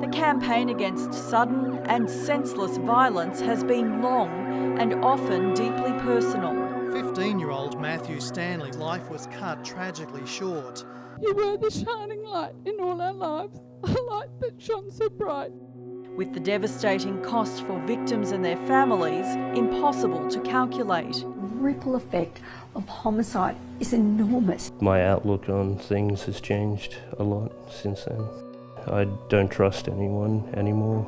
The campaign against sudden and senseless violence has been long and often deeply personal. 15-year-old Matthew Stanley's life was cut tragically short. You were the shining light in all our lives, a light that shone so bright. With the devastating cost for victims and their families impossible to calculate. The ripple effect of homicide is enormous. My outlook on things has changed a lot since then. I don't trust anyone anymore.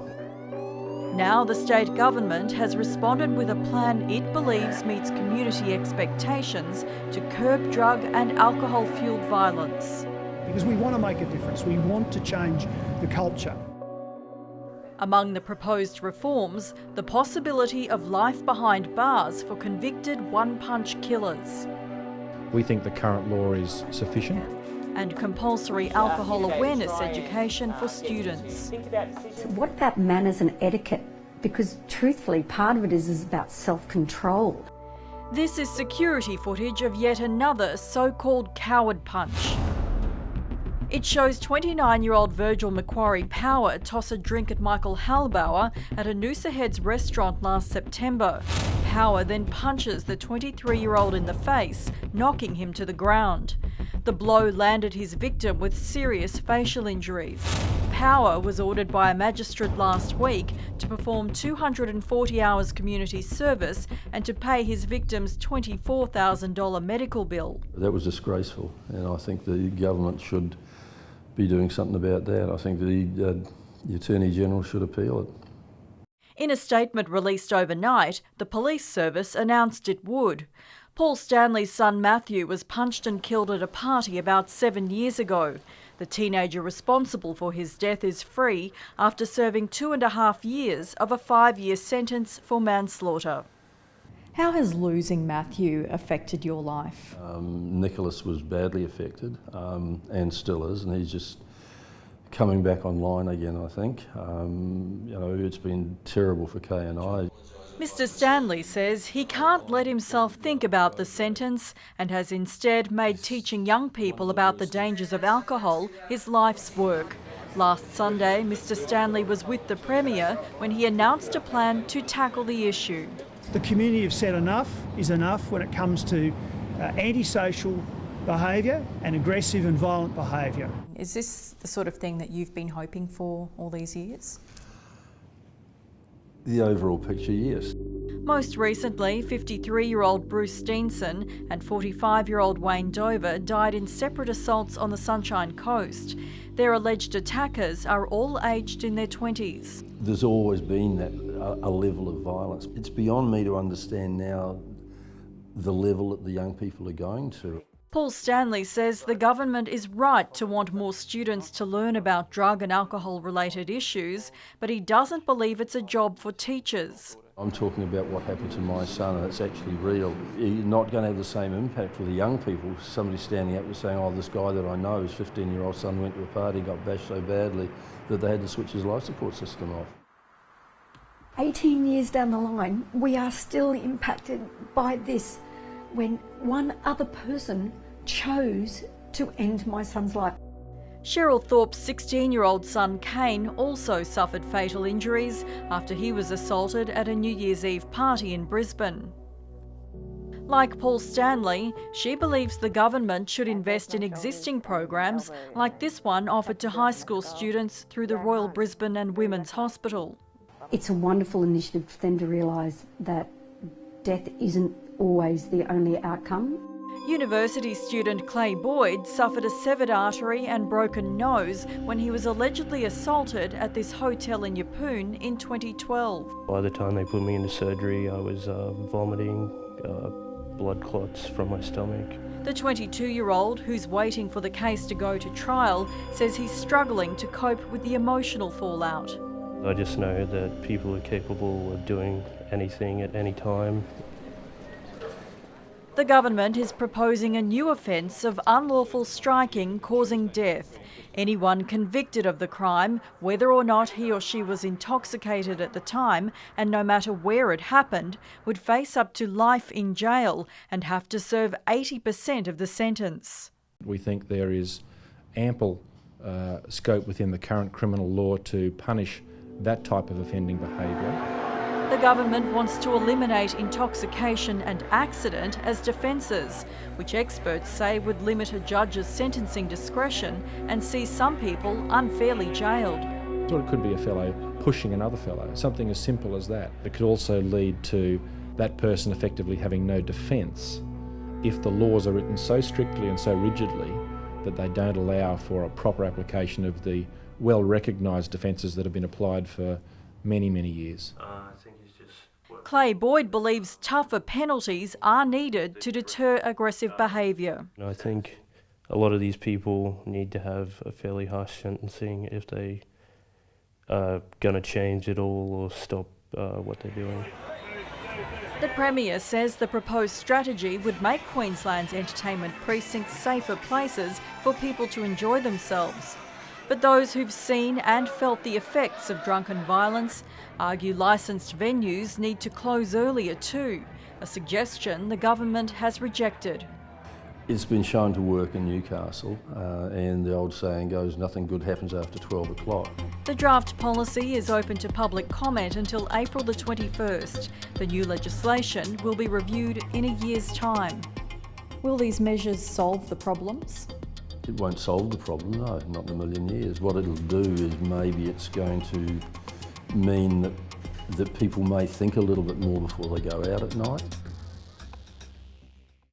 Now the state government has responded with a plan it believes meets community expectations to curb drug and alcohol-fuelled violence. Because we want to make a difference. We want to change the culture. Among the proposed reforms, the possibility of life behind bars for convicted one-punch killers. We think the current law is sufficient. And compulsory alcohol awareness education for students. So what about manners and etiquette? Because truthfully, part of it is about self-control. This is security footage of yet another so-called coward punch. It shows 29-year-old Virgil Macquarie Power toss a drink at Michael Halbauer at a Noosa Heads restaurant last September. Power then punches the 23-year-old in the face, knocking him to the ground. The blow landed his victim with serious facial injuries. Power was ordered by a magistrate last week to perform 240 hours community service and to pay his victim's $24,000 medical bill. That was disgraceful, and I think the government should be doing something about that. I think the Attorney General should appeal it. In a statement released overnight, the police service announced it would. Paul Stanley's son Matthew was punched and killed at a party about 7 years ago. The teenager responsible for his death is free after serving 2.5 years of a 5-year sentence for manslaughter. How has losing Matthew affected your life? Nicholas was badly affected and still is, and he's just coming back online again, I think. It's been terrible for Kay and I. Mr. Stanley says he can't let himself think about the sentence and has instead made teaching young people about the dangers of alcohol his life's work. Last Sunday, Mr. Stanley was with the Premier when he announced a plan to tackle the issue. The community have said enough is enough when it comes to antisocial behaviour and aggressive and violent behaviour. Is this the sort of thing that you've been hoping for all these years? The overall picture, yes. Most recently, 53-year-old Bruce Steenson and 45-year-old Wayne Dover died in separate assaults on the Sunshine Coast. Their alleged attackers are all aged in their 20s. There's always been that a level of violence. It's beyond me to understand now the level that the young people are going to. Paul Stanley says the government is right to want more students to learn about drug and alcohol-related issues, but he doesn't believe it's a job for teachers. I'm talking about what happened to my son, and it's actually real. You're not going to have the same impact with the young people. Somebody standing up and saying, oh, this guy that I know, his 15-year-old son went to a party, got bashed so badly that they had to switch his life support system off. 18 years down the line, we are still impacted by this when one other person chose to end my son's life. Cheryl Thorpe's 16-year-old son Kane also suffered fatal injuries after he was assaulted at a New Year's Eve party in Brisbane. Like Paul Stanley, she believes the government should invest in existing programs like this one offered to high school students through the Royal Brisbane and Women's Hospital. It's a wonderful initiative for them to realise that death isn't always the only outcome. University student Clay Boyd suffered a severed artery and broken nose when he was allegedly assaulted at this hotel in Yeppoon in 2012. By the time they put me into surgery, I was vomiting, blood clots from my stomach. The 22-year-old, who's waiting for the case to go to trial, says he's struggling to cope with the emotional fallout. I just know that people are capable of doing anything at any time. The government is proposing a new offence of unlawful striking causing death. Anyone convicted of the crime, whether or not he or she was intoxicated at the time, and no matter where it happened, would face up to life in jail and have to serve 80% of the sentence. We think there is ample scope within the current criminal law to punish that type of offending behaviour. The government wants to eliminate intoxication and accident as defences, which experts say would limit a judge's sentencing discretion and see some people unfairly jailed. Or it could be a fellow pushing another fellow, something as simple as that. It could also lead to that person effectively having no defence if the laws are written so strictly and so rigidly that they don't allow for a proper application of the well-recognised defences that have been applied for many, many years. Clay Boyd believes tougher penalties are needed to deter aggressive behaviour. I think a lot of these people need to have a fairly harsh sentencing if they are going to change it all or stop what they're doing. The Premier says the proposed strategy would make Queensland's entertainment precincts safer places for people to enjoy themselves. But those who've seen and felt the effects of drunken violence argue licensed venues need to close earlier too, a suggestion the government has rejected. It's been shown to work in Newcastle, and the old saying goes, nothing good happens after 12 o'clock. The draft policy is open to public comment until April the 21st. The new legislation will be reviewed in a year's time. Will these measures solve the problems? It won't solve the problem, no, not in a million years. What it'll do is maybe it's going to mean that people may think a little bit more before they go out at night.